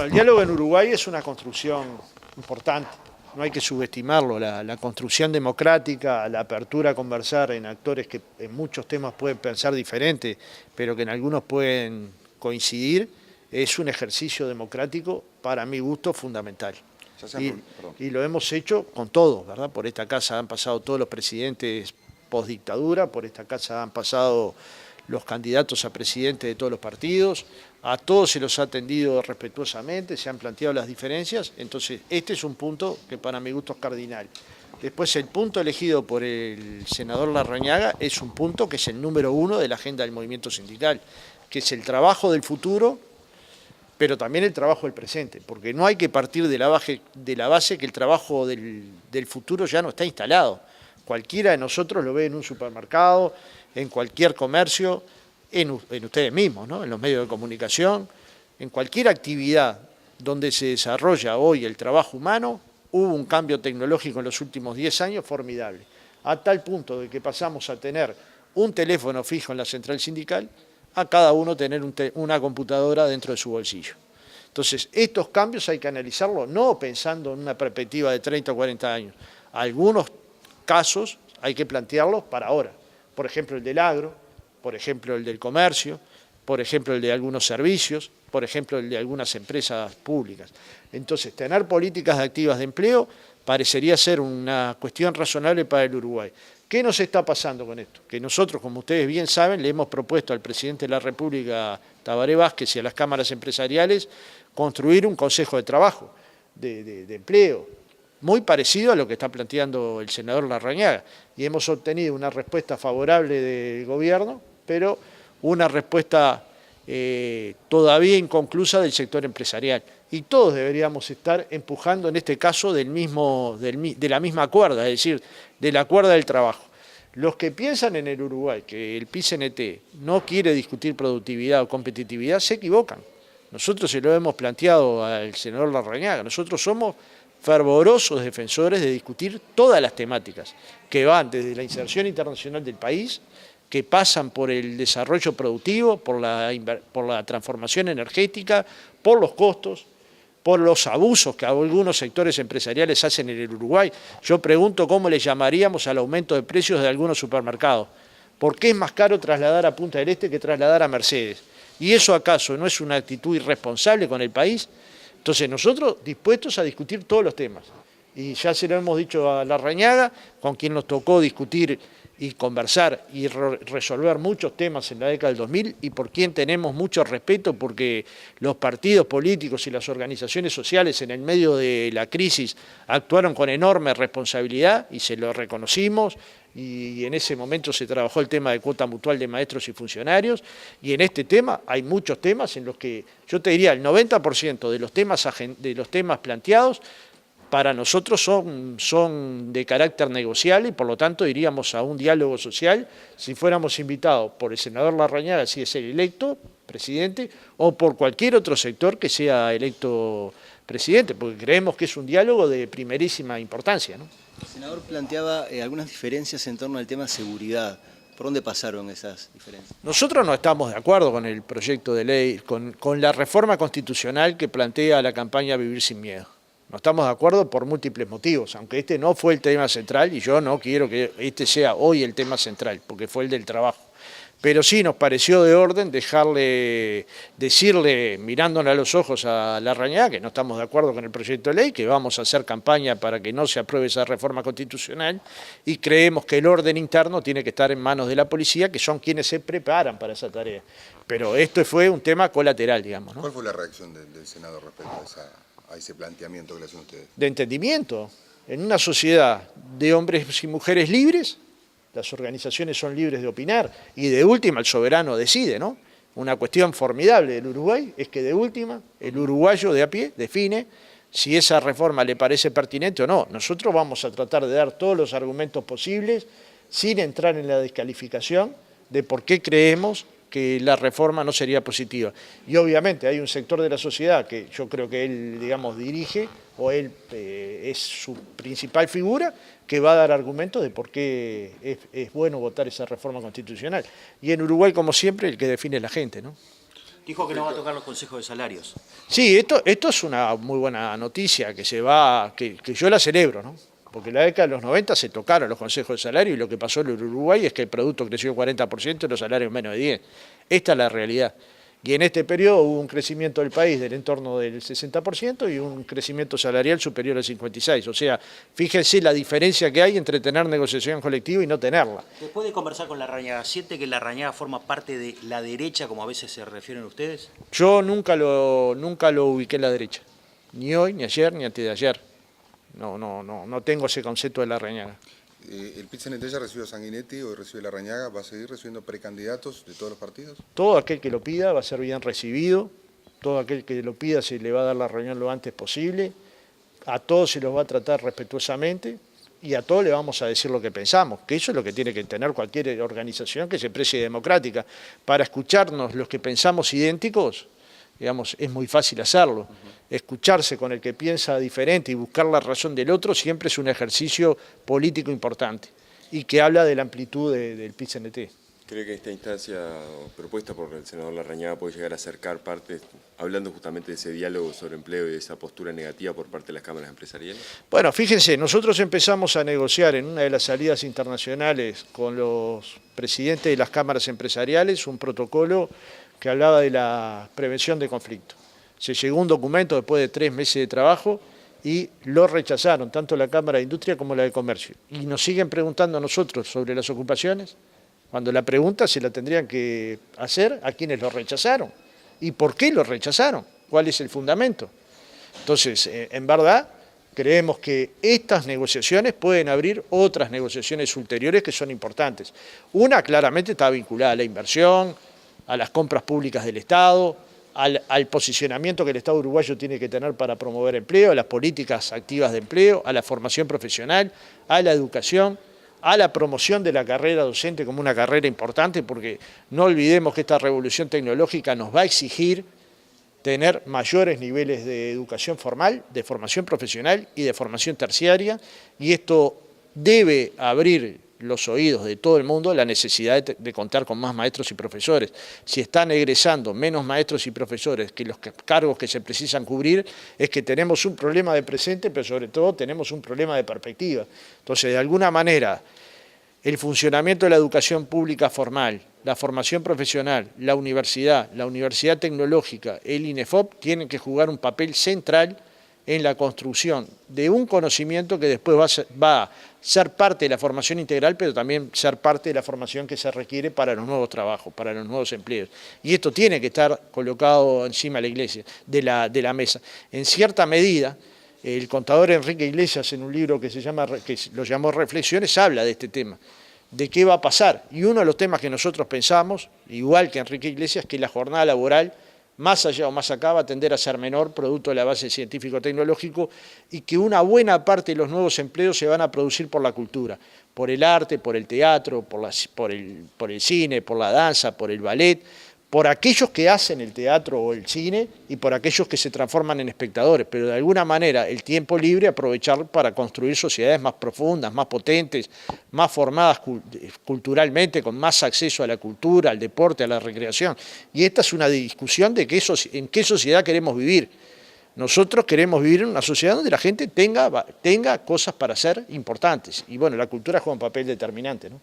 Bueno, el diálogo en Uruguay es una construcción importante, no hay que subestimarlo, la construcción democrática, la apertura a conversar en actores que en muchos temas pueden pensar diferente, pero que en algunos pueden coincidir, es un ejercicio democrático, para mi gusto, fundamental. Y lo hemos hecho con todos, ¿verdad? Por esta casa han pasado todos los presidentes postdictadura, por esta casa han pasado los candidatos a presidente de todos los partidos, a todos se los ha atendido respetuosamente, se han planteado las diferencias, entonces este es un punto que para mi gusto es cardinal. Después el punto elegido por el senador Larrañaga es un punto que es el número 1 de la agenda del movimiento sindical, que es el trabajo del futuro, pero también el trabajo del presente, porque no hay que partir de la base que el trabajo del futuro ya no está instalado. Cualquiera de nosotros lo ve en un supermercado, en cualquier comercio, en ustedes mismos, ¿no? En los medios de comunicación, en cualquier actividad donde se desarrolla hoy el trabajo humano, hubo un cambio tecnológico en los últimos 10 años formidable, a tal punto de que pasamos a tener un teléfono fijo en la central sindical, a cada uno tener una computadora dentro de su bolsillo. Entonces, estos cambios hay que analizarlos no pensando en una perspectiva de 30 o 40 años. Algunos casos hay que plantearlos para ahora. Por ejemplo, el del agro, por ejemplo, el del comercio, por ejemplo, el de algunos servicios, por ejemplo, el de algunas empresas públicas. Entonces, tener políticas activas de empleo parecería ser una cuestión razonable para el Uruguay. ¿Qué nos está pasando con esto? Que nosotros, como ustedes bien saben, le hemos propuesto al presidente de la República, Tabaré Vázquez, y a las cámaras empresariales construir un consejo de trabajo, de empleo, muy parecido a lo que está planteando el senador Larrañaga. Y hemos obtenido una respuesta favorable del gobierno, pero una respuesta todavía inconclusa del sector empresarial. Y todos deberíamos estar empujando, en este caso, de la misma cuerda, es decir, de la cuerda del trabajo. Los que piensan en el Uruguay que el PIT-CNT no quiere discutir productividad o competitividad, se equivocan. Nosotros se lo hemos planteado al senador Larrañaga, nosotros somos fervorosos defensores de discutir todas las temáticas que van desde la inserción internacional del país, que pasan por el desarrollo productivo, por la transformación energética, por los costos, por los abusos que algunos sectores empresariales hacen en el Uruguay. Yo pregunto cómo le llamaríamos al aumento de precios de algunos supermercados. ¿Por qué es más caro trasladar a Punta del Este que trasladar a Mercedes? ¿Y eso acaso no es una actitud irresponsable con el país? Entonces nosotros dispuestos a discutir todos los temas. Y ya se lo hemos dicho a Larrañaga, con quien nos tocó discutir y conversar y resolver muchos temas en la década del 2000 y por quien tenemos mucho respeto porque los partidos políticos y las organizaciones sociales en el medio de la crisis actuaron con enorme responsabilidad y se lo reconocimos y en ese momento se trabajó el tema de cuota mutual de maestros y funcionarios y en este tema hay muchos temas en los que yo te diría el 90% de los temas planteados para nosotros son de carácter negociable y por lo tanto iríamos a un diálogo social si fuéramos invitados por el senador Larrañaga, si es el electo presidente, o por cualquier otro sector que sea electo presidente, porque creemos que es un diálogo de primerísima importancia, ¿no? El senador planteaba algunas diferencias en torno al tema seguridad. ¿Por dónde pasaron esas diferencias? Nosotros no estamos de acuerdo con el proyecto de ley, con la reforma constitucional que plantea la campaña Vivir sin Miedo. No estamos de acuerdo por múltiples motivos, aunque este no fue el tema central y yo no quiero que este sea hoy el tema central, porque fue el del trabajo. Pero sí nos pareció de orden decirle, mirándole a los ojos a Larrañaga, que no estamos de acuerdo con el proyecto de ley, que vamos a hacer campaña para que no se apruebe esa reforma constitucional y creemos que el orden interno tiene que estar en manos de la policía, que son quienes se preparan para esa tarea. Pero esto fue un tema colateral, digamos, ¿no? ¿Cuál fue la reacción del Senado respecto a ese planteamiento que le hacen ustedes? De entendimiento. En una sociedad de hombres y mujeres libres, las organizaciones son libres de opinar y de última el soberano decide, ¿no? Una cuestión formidable del Uruguay es que de última el uruguayo de a pie define si esa reforma le parece pertinente o no. Nosotros vamos a tratar de dar todos los argumentos posibles sin entrar en la descalificación de por qué creemos que la reforma no sería positiva. Y obviamente hay un sector de la sociedad que yo creo que él, digamos, dirige, o él es su principal figura, que va a dar argumentos de por qué es bueno votar esa reforma constitucional. Y en Uruguay, como siempre, el que define es la gente, ¿no? Dijo que no va a tocar los consejos de salarios. Sí, esto es una muy buena noticia que yo la celebro, ¿no? Porque en la década de los 90 se tocaron los consejos de salario y lo que pasó en el Uruguay es que el producto creció 40% y los salarios menos de 10%. Esta es la realidad. Y en este periodo hubo un crecimiento del país del entorno del 60% y un crecimiento salarial superior al 56%. O sea, fíjense la diferencia que hay entre tener negociación colectiva y no tenerla. Después de conversar con Larrañaga, ¿siente que Larrañaga forma parte de la derecha, como a veces se refieren ustedes? Yo nunca lo ubiqué en la derecha. Ni hoy, ni ayer, ni antes de ayer. No tengo ese concepto de Larrañaga. ¿El PIT-CNT ya recibió a Sanguinetti o recibe Larrañaga? ¿Va a seguir recibiendo precandidatos de todos los partidos? Todo aquel que lo pida va a ser bien recibido, todo aquel que lo pida se le va a dar la reunión lo antes posible, a todos se los va a tratar respetuosamente y a todos le vamos a decir lo que pensamos, que eso es lo que tiene que tener cualquier organización que se precie democrática. Para escucharnos los que pensamos idénticos, digamos, es muy fácil hacerlo. Escucharse con el que piensa diferente y buscar la razón del otro siempre es un ejercicio político importante y que habla de la amplitud del PIT-CNT. ¿Cree que esta instancia propuesta por el senador Larrañaga puede llegar a acercar partes, hablando justamente de ese diálogo sobre empleo y de esa postura negativa por parte de las cámaras empresariales? Bueno, fíjense, nosotros empezamos a negociar en una de las salidas internacionales con los presidentes de las cámaras empresariales un protocolo que hablaba de la prevención de conflictos. Se llegó un documento después de 3 meses de trabajo y lo rechazaron, tanto la Cámara de Industria como la de Comercio. Y nos siguen preguntando a nosotros sobre las ocupaciones, cuando la pregunta se la tendrían que hacer a quienes lo rechazaron. ¿Y por qué lo rechazaron? ¿Cuál es el fundamento? Entonces, en verdad, creemos que estas negociaciones pueden abrir otras negociaciones ulteriores que son importantes. Una claramente está vinculada a la inversión, a las compras públicas del Estado, al posicionamiento que el Estado uruguayo tiene que tener para promover empleo, a las políticas activas de empleo, a la formación profesional, a la educación, a la promoción de la carrera docente como una carrera importante, porque no olvidemos que esta revolución tecnológica nos va a exigir tener mayores niveles de educación formal, de formación profesional y de formación terciaria, y esto debe abrir los oídos de todo el mundo la necesidad de contar con más maestros y profesores. Si están egresando menos maestros y profesores que los cargos que se precisan cubrir, es que tenemos un problema de presente, pero sobre todo tenemos un problema de perspectiva. Entonces, de alguna manera, el funcionamiento de la educación pública formal, la formación profesional, la universidad tecnológica, el INEFOP, tienen que jugar un papel central en la construcción de un conocimiento que después va a ser parte de la formación integral, pero también ser parte de la formación que se requiere para los nuevos trabajos, para los nuevos empleos. Y esto tiene que estar colocado encima de la mesa. En cierta medida, el contador Enrique Iglesias, en un libro que lo llamó Reflexiones, habla de este tema, de qué va a pasar. Y uno de los temas que nosotros pensamos, igual que Enrique Iglesias, que la jornada laboral, más allá o más acá, va a tender a ser menor, producto de la base científico-tecnológico, y que una buena parte de los nuevos empleos se van a producir por la cultura, por el arte, por el teatro, por el cine, por la danza, por el ballet, por aquellos que hacen el teatro o el cine y por aquellos que se transforman en espectadores, pero de alguna manera el tiempo libre aprovechar para construir sociedades más profundas, más potentes, más formadas culturalmente, con más acceso a la cultura, al deporte, a la recreación. Y esta es una discusión de en qué sociedad queremos vivir. Nosotros queremos vivir en una sociedad donde la gente tenga cosas para hacer importantes. Y bueno, la cultura juega un papel determinante, ¿no?